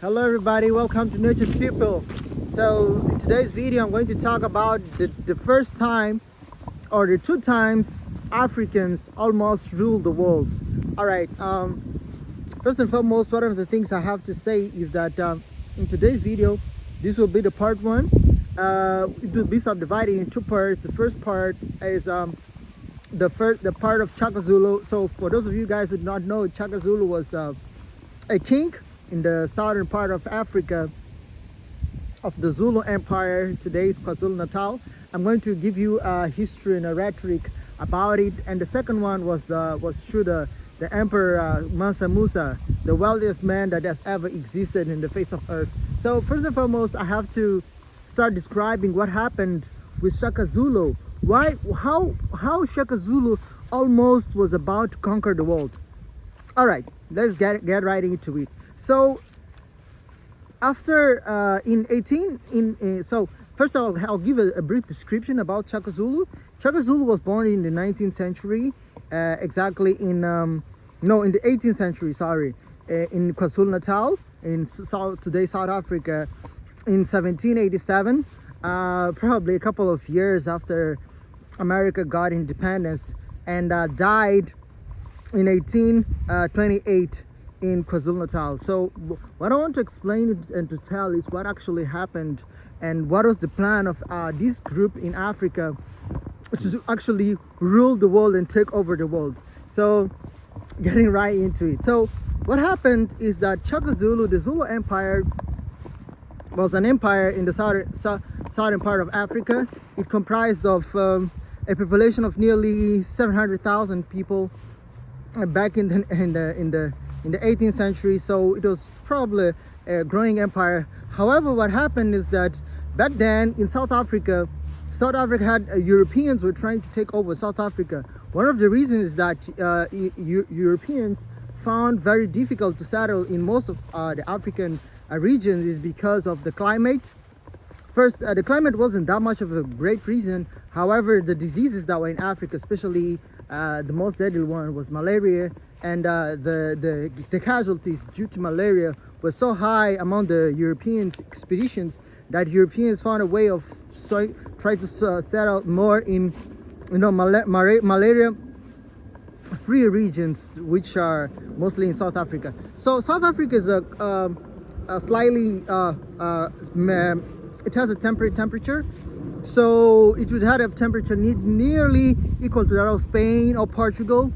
Hello everybody, welcome to Nature's People. So in today's video I'm going to talk about the first time or the two times Africans almost ruled the world. Alright, first and foremost, one of the things I have to say is that in today's video, this will be the part one. It will be subdivided in two parts. The first part is the part of Shaka Zulu. So for those of you guys who do not know, Shaka Zulu was a king in the southern part of Africa of the Zulu Empire. Today's KwaZulu-Natal. I'm going to give you a history and a rhetoric about it. And the second one was through the Emperor Mansa Musa, the wealthiest man that has ever existed in the face of earth. So first and foremost, I have to start describing what happened with Shaka Zulu. How Shaka Zulu almost was about to conquer the world. All right, let's get right into it. So after so first of all, I'll give a brief description about Shaka Zulu. Shaka Zulu was born in the 19th century, exactly in the 18th century, sorry, in KwaZulu-Natal, in today's South Africa, in 1787, probably a couple of years after America got independence, and died in 1828 in KwaZulu-Natal. So what I want to explain and to tell is what actually happened and what was the plan of this group in Africa to actually rule the world and take over the world. So getting right into it. So what happened is that Shaka Zulu, the Zulu Empire, was an empire in the southern part of Africa. It comprised of a population of nearly 700,000 people back in the 18th century. So it was probably a growing empire. However, what happened is that back then in South Africa had Europeans were trying to take over South Africa. One of the reasons is that Europeans found very difficult to settle in most of the African regions is because of the climate. First, the climate wasn't that much of a great reason. However, the diseases that were in Africa, especially the most deadly one was malaria, and the casualties due to malaria were so high among the European expeditions that Europeans found a way of trying to settle more in malaria free regions, which are mostly in South Africa. So South Africa is a slightly it has a temperate temperature, so it would have a temperature nearly equal to that of Spain or Portugal.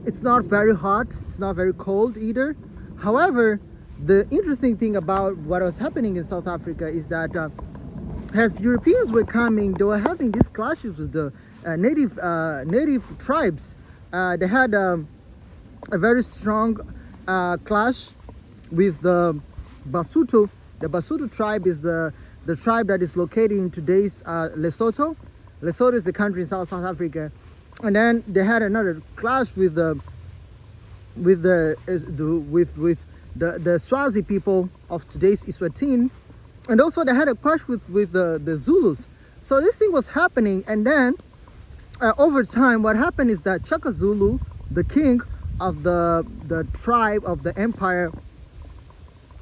It's not very hot, it's not very cold either. However, the interesting thing about what was happening in South Africa is that as Europeans were coming, they were having these clashes with the native tribes. They had a very strong clash with the Basotho. The Basotho tribe is the tribe that is located in today's Lesotho. Lesotho is a country in South Africa. And then they had another clash with the Swazi people of today's Eswatini, and also they had a clash with the Zulus. So this thing was happening, and then over time, what happened is that Shaka Zulu, the king of the tribe of the empire,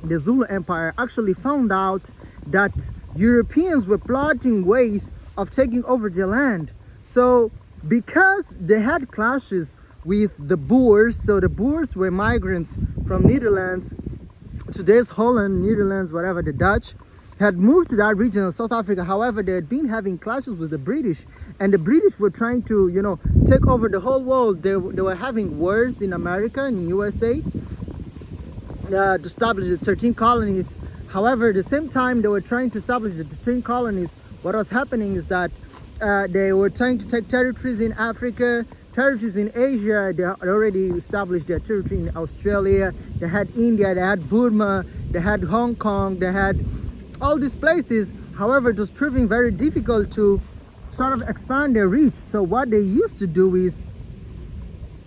the Zulu Empire, actually found out that Europeans were plotting ways of taking over their land. So because they had clashes with the Boers, so the Boers were migrants from Netherlands, today's Holland, Netherlands, whatever, the Dutch, had moved to that region of South Africa. However, they had been having clashes with the British, and the British were trying to, take over the whole world. They were having wars in America and USA to establish the 13 colonies. However, at the same time they were trying to establish the 13 colonies, what was happening is that they were trying to take territories in Africa, territories in Asia. They already established their territory in Australia. They had India, they had Burma, they had Hong Kong, they had all these places. However, it was proving very difficult to sort of expand their reach. So what they used to do is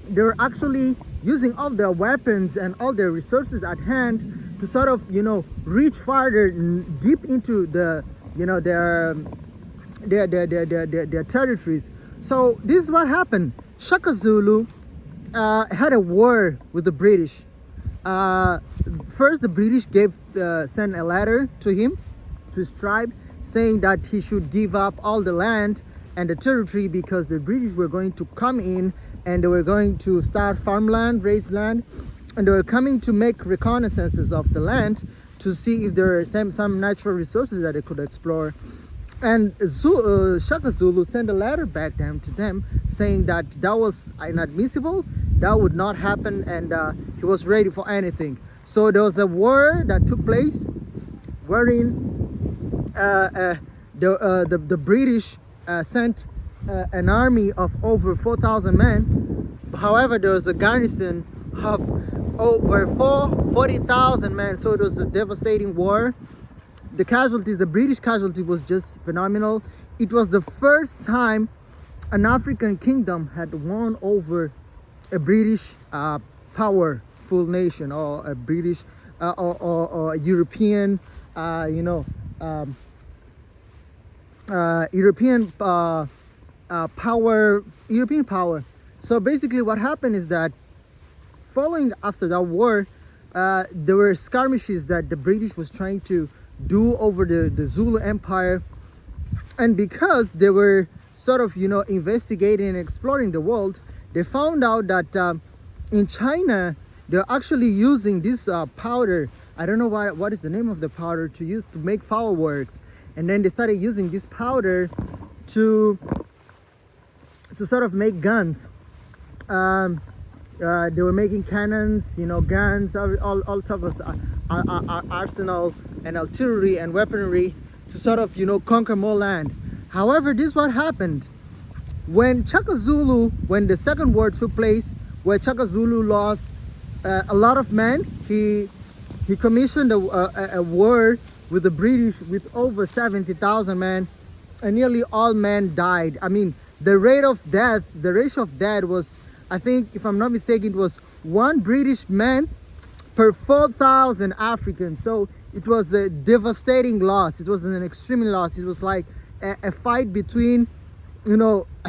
they were actually using all their weapons and all their resources at hand to sort of reach farther deep into their territories. So this is what happened. Shaka Zulu had a war with the British. First, the British sent a letter to him, to his tribe, saying that he should give up all the land and the territory because the British were going to come in and they were going to start farmland, raise land, and they were coming to make reconnaissances of the land to see if there are some natural resources that they could explore. And Shaka Zulu sent a letter back to them saying that that was inadmissible, that would not happen, and he was ready for anything. So there was a war that took place wherein the British sent an army of over 4,000 men. However, there was a garrison of over 40,000 men, so it was a devastating war. The casualties, the British casualty was just phenomenal. It was the first time an African kingdom had won over a British powerful nation, or a British or European, European power. So basically what happened is that following after that war, there were skirmishes that the British was trying to do over the Zulu Empire, and because they were sort of investigating and exploring the world, they found out that in China they're actually using this powder. I don't know what is the name of the powder to use to make fireworks, and then they started using this powder to sort of make guns. They were making cannons, guns, all types of arsenal and artillery and weaponry to sort of conquer more land. However, this is what happened when the second war took place, where Shaka Zulu lost a lot of men. He commissioned a war with the British with over 70,000 men, and nearly all men died. I mean, the ratio of death was, I think, if I'm not mistaken, it was 1 British man per 4,000 Africans. So it was a devastating loss. It was an extreme loss. It was like a fight between,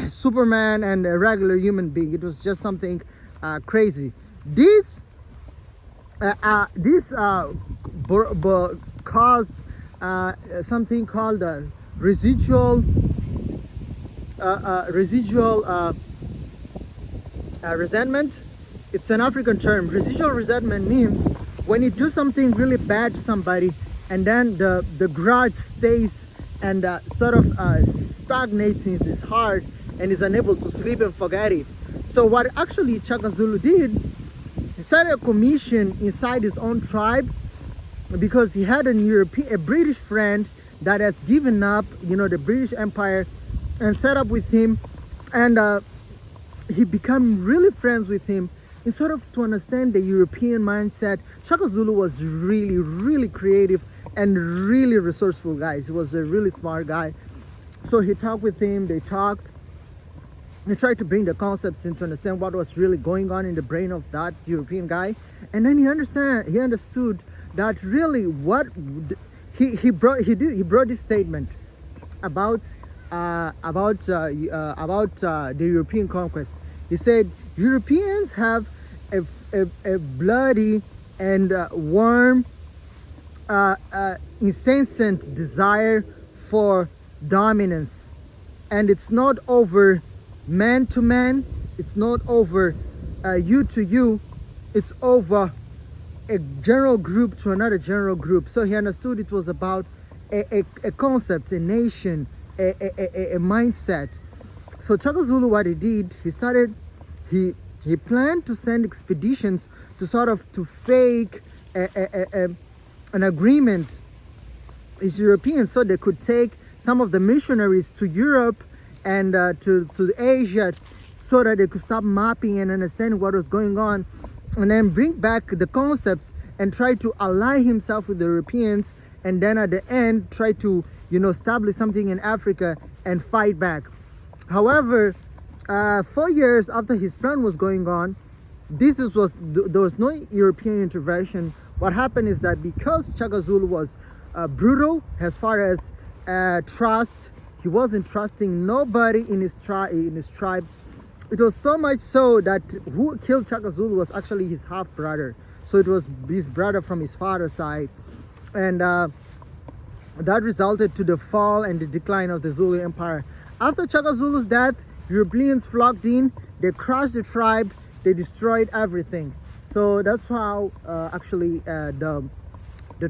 Superman and a regular human being. It was just something crazy. This caused something called residual resentment. It's an African term. Residual resentment means when you do something really bad to somebody, and then the grudge stays and sort of stagnates in his heart and is unable to sleep and forget it. So what actually Shaka Zulu did, he started a commission inside his own tribe, because he had a British friend that has given up, the British Empire, and set up with him, and he became really friends with him. And sort of to understand the European mindset, Shaka Zulu was really, really creative and really resourceful, guys. He was a really smart guy. So he talked with him, they talked. He tried to bring the concepts in to understand what was really going on in the brain of that European guy. And then he understood that really what he brought this statement about the European conquest. He said, Europeans have a bloody and warm, incessant desire for dominance. And it's not over man to man, it's not over you to you, it's over a general group to another general group. So he understood it was about a concept, a nation, a mindset. So Shaka Zulu, what he did, he planned to send expeditions to fake an agreement with Europeans, so they could take some of the missionaries to Europe and to Asia, so that they could stop mapping and understanding what was going on, and then bring back the concepts and try to ally himself with the Europeans, and then at the end try to establish something in Africa and fight back. However, 4 years after his plan was going on, there was no European intervention. What happened is that because Shaka Zulu was brutal as far as trust, he wasn't trusting nobody in his tribe. It was so much so that who killed Shaka Zulu was actually his half brother. So it was his brother from his father's side, and that resulted to the fall and the decline of the Zulu Empire. After Shaka Zulu's death, Europeans flocked in, they crushed the tribe, they destroyed everything. So that's how actually the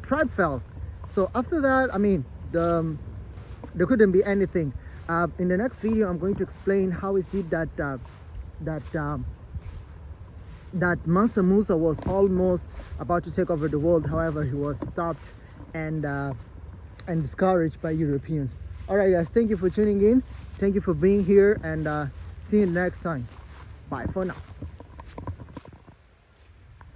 tribe fell. So after that, I mean, there couldn't be anything. In the next video, I'm going to explain how is it that that Mansa Musa was almost about to take over the world. However, he was stopped and discouraged by Europeans. All right, guys, thank you for tuning in. Thank you for being here, and see you next time. Bye for now.